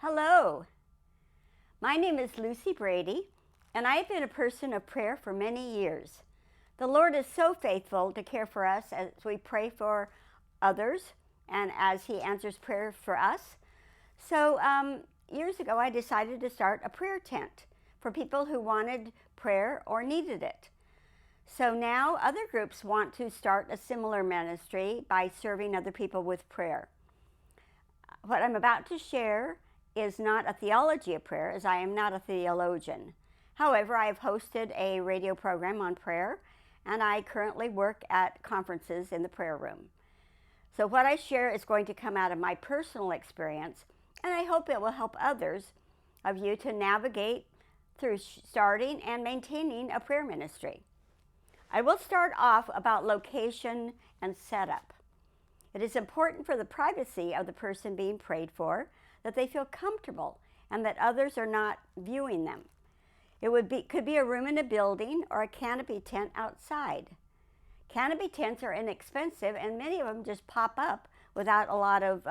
Hello, my name is Lucy Brady, and I have been a person of prayer for many years. The Lord is so faithful to care for us as we pray for others and as He answers prayer for us. So, years ago, I decided to start a prayer tent for people who wanted prayer or needed it. So now other groups want to start a similar ministry by serving other people with prayer. What I'm about to share is not a theology of prayer, as I am not a theologian. However, I have hosted a radio program on prayer, and I currently work at conferences in the prayer room. So what I share is going to come out of my personal experience, and I hope it will help others of you to navigate through starting and maintaining a prayer ministry. I will start off about location and setup. It is important for the privacy of the person being prayed for that they feel comfortable and that others are not viewing them. Could be a room in a building or a canopy tent outside. Canopy tents are inexpensive, and many of them just pop up without a lot of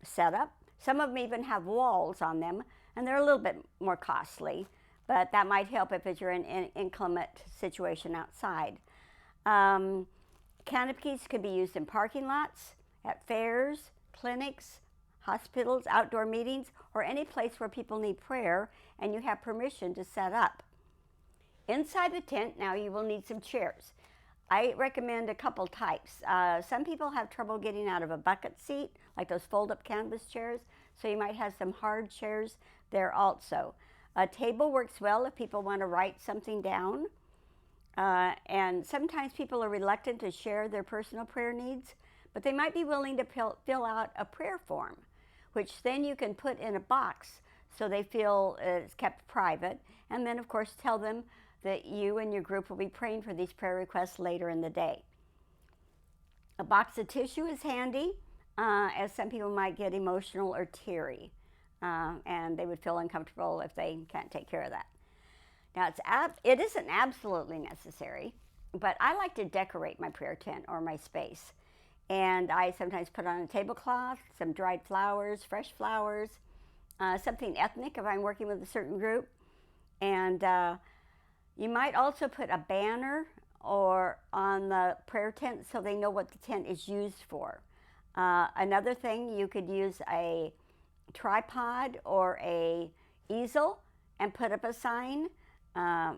setup. Some of them even have walls on them, and they're a little bit more costly, but that might help if you're in an inclement situation outside. Canopies can be used in parking lots, at fairs, clinics, hospitals, outdoor meetings, or any place where people need prayer and you have permission to set up. Inside the tent, now you will need some chairs. I recommend a couple types. Some people have trouble getting out of a bucket seat, like those fold-up canvas chairs, so you might have some hard chairs there also. A table works well if people want to write something down. And sometimes people are reluctant to share their personal prayer needs, but they might be willing to fill out a prayer form, which then you can put in a box so they feel it's kept private, and then of course tell them that you and your group will be praying for these prayer requests later in the day. A box of tissue is handy, as some people might get emotional or teary, and they would feel uncomfortable if they can't take care of that. Now, it isn't absolutely necessary, but I like to decorate my prayer tent or my space. And I sometimes put on a tablecloth, some dried flowers, fresh flowers, something ethnic if I'm working with a certain group. And you might also put a banner or on the prayer tent so they know what the tent is used for. Another thing, you could use a tripod or a easel and put up a sign.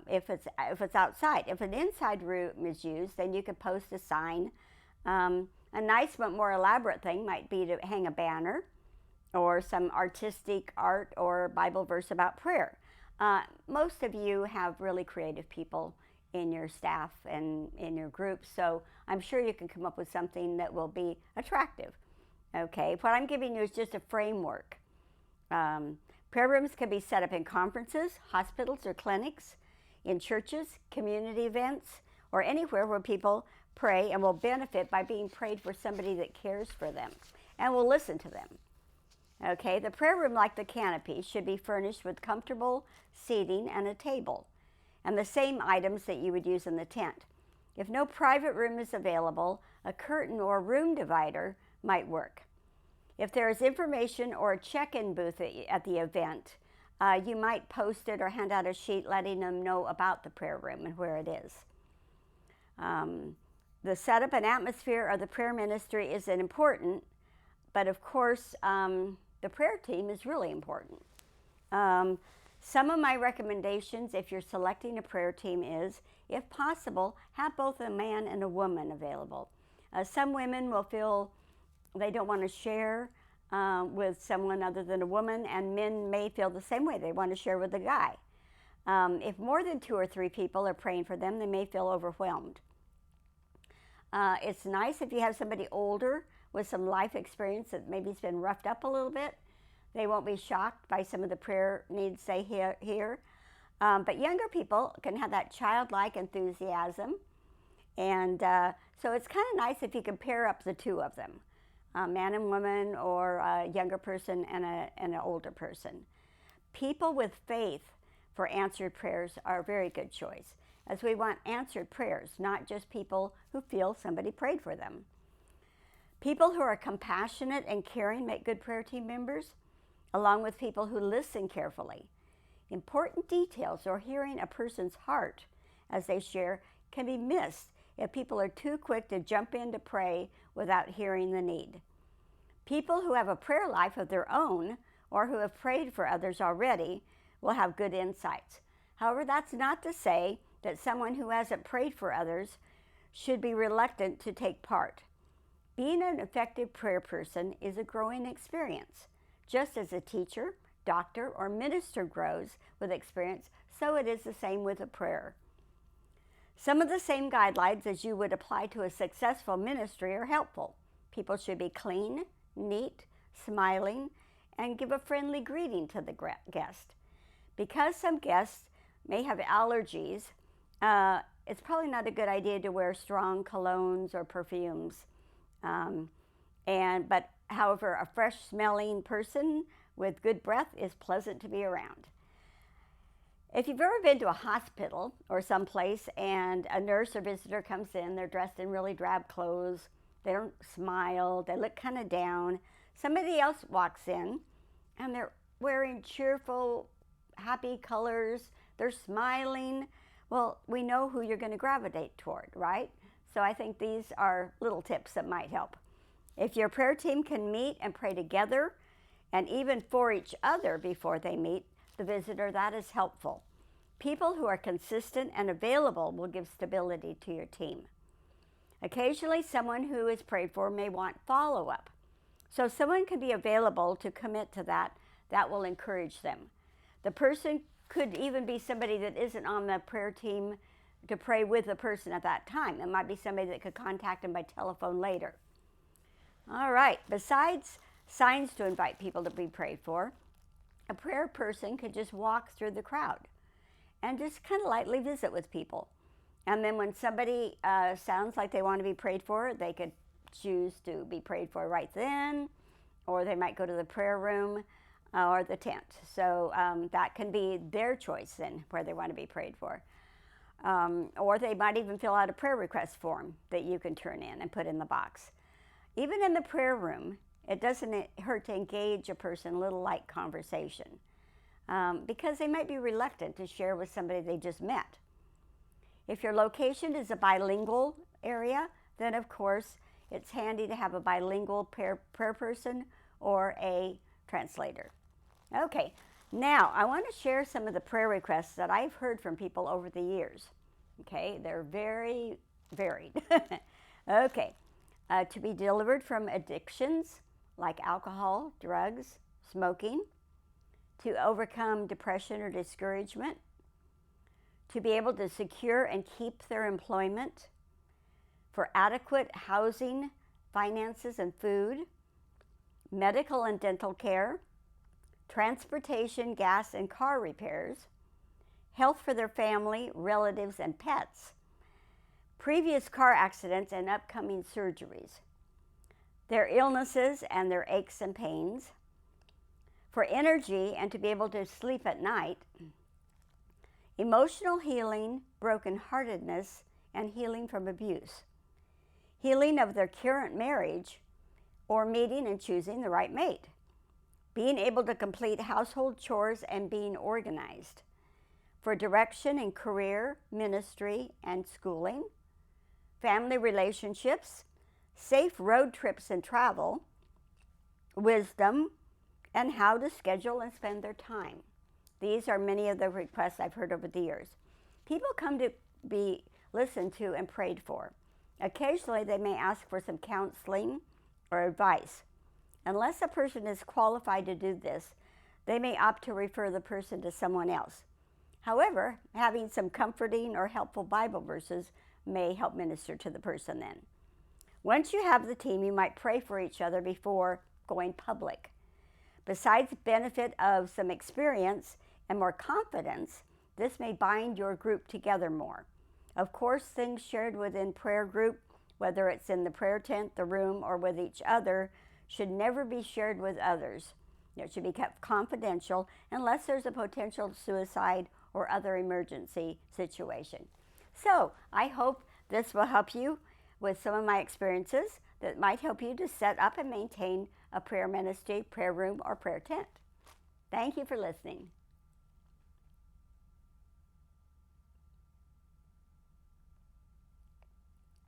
If it's outside. If an inside room is used, then you could post a sign. A nice but more elaborate thing might be to hang a banner or some artistic art or Bible verse about prayer. Most of you have really creative people in your staff and in your group, so I'm sure you can come up with something that will be attractive. Okay, what I'm giving you is just a framework. Prayer rooms can be set up in conferences, hospitals or clinics, in churches, community events, or anywhere where people pray and will benefit by being prayed for somebody that cares for them and will listen to them. Okay, the prayer room, like the canopy, should be furnished with comfortable seating and a table, and the same items that you would use in the tent. If no private room is available, a curtain or room divider might work. If there is information or a check-in booth at the event, you might post it or hand out a sheet letting them know about the prayer room and where it is. The setup and atmosphere of the prayer ministry is important, but of course, the prayer team is really important. Some of my recommendations, if you're selecting a prayer team, is, if possible, have both a man and a woman available. Some women will feel they don't want to share with someone other than a woman, and men may feel the same way. They want to share with a guy. If more than 2 or 3 people are praying for them, they may feel overwhelmed. It's nice if you have somebody older with some life experience that maybe has been roughed up a little bit. They won't be shocked by some of the prayer needs they hear. But younger people can have that childlike enthusiasm. And so it's kind of nice if you can pair up the 2 of them, a man and woman, or a younger person and an older person. People with faith for answered prayers are a very good choice, as we want answered prayers, not just people who feel somebody prayed for them. People who are compassionate and caring make good prayer team members. along with people who listen carefully. Important details or hearing a person's heart as they share can be missed if people are too quick to jump in to pray without hearing the need. People who have a prayer life of their own or who have prayed for others already will have good insights. However, that's not to say that someone who hasn't prayed for others should be reluctant to take part. Being an effective prayer person is a growing experience. Just as a teacher, doctor, or minister grows with experience, so it is the same with a prayer. Some of the same guidelines as you would apply to a successful ministry are helpful. People should be clean, neat, smiling, and give a friendly greeting to the guest. Because some guests may have allergies, it's probably not a good idea to wear strong colognes or perfumes. But however, a fresh smelling person with good breath is pleasant to be around. If you've ever been to a hospital or someplace and a nurse or visitor comes in, they're dressed in really drab clothes, they don't smile, they look kind of down. Somebody else walks in and they're wearing cheerful, happy colors, they're smiling. Well, we know who you're going to gravitate toward, right? So I think these are little tips that might help. If your prayer team can meet and pray together and even for each other before they meet the visitor, that is helpful. People who are consistent and available will give stability to your team. Occasionally, someone who is prayed for may want follow-up. So someone can be available to commit to that. That will encourage them. The person could even be somebody that isn't on the prayer team to pray with the person at that time. It might be somebody that could contact them by telephone later. All right, besides signs to invite people to be prayed for, a prayer person could just walk through the crowd and just kind of lightly visit with people. And then when somebody sounds like they want to be prayed for, they could choose to be prayed for right then, or they might go to the prayer room or the tent. So that can be their choice then, where they want to be prayed for. Or they might even fill out a prayer request form that you can turn in and put in the box. Even in the prayer room, it doesn't hurt to engage a person in a little light conversation because they might be reluctant to share with somebody they just met. If your location is a bilingual area, then of course it's handy to have a bilingual prayer person or a translator. Okay, now I want to share some of the prayer requests that I've heard from people over the years. Okay, they're very varied. Okay, to be delivered from addictions like alcohol, drugs, smoking, to overcome depression or discouragement, to be able to secure and keep their employment, for adequate housing, finances, and food, medical and dental care, transportation, gas, and car repairs, health for their family, relatives, and pets, previous car accidents and upcoming surgeries, their illnesses and their aches and pains, for energy and to be able to sleep at night, emotional healing, brokenheartedness, and healing from abuse, healing of their current marriage, or meeting and choosing the right mate, being able to complete household chores and being organized, for direction in career, ministry, and schooling, family relationships, safe road trips and travel, wisdom, and how to schedule and spend their time. These are many of the requests I've heard over the years. People come to be listened to and prayed for. Occasionally, they may ask for some counseling or advice. Unless a person is qualified to do this, they may opt to refer the person to someone else. However, having some comforting or helpful Bible verses may help minister to the person then. Once you have the team, you might pray for each other before going public. Besides the benefit of some experience and more confidence, this may bind your group together more. Of course, things shared within prayer group, whether it's in the prayer tent, the room, or with each other, should never be shared with others. It should be kept confidential unless there's a potential suicide or other emergency situation. So I hope this will help you with some of my experiences that might help you to set up and maintain a prayer ministry, prayer room, or prayer tent. Thank you for listening.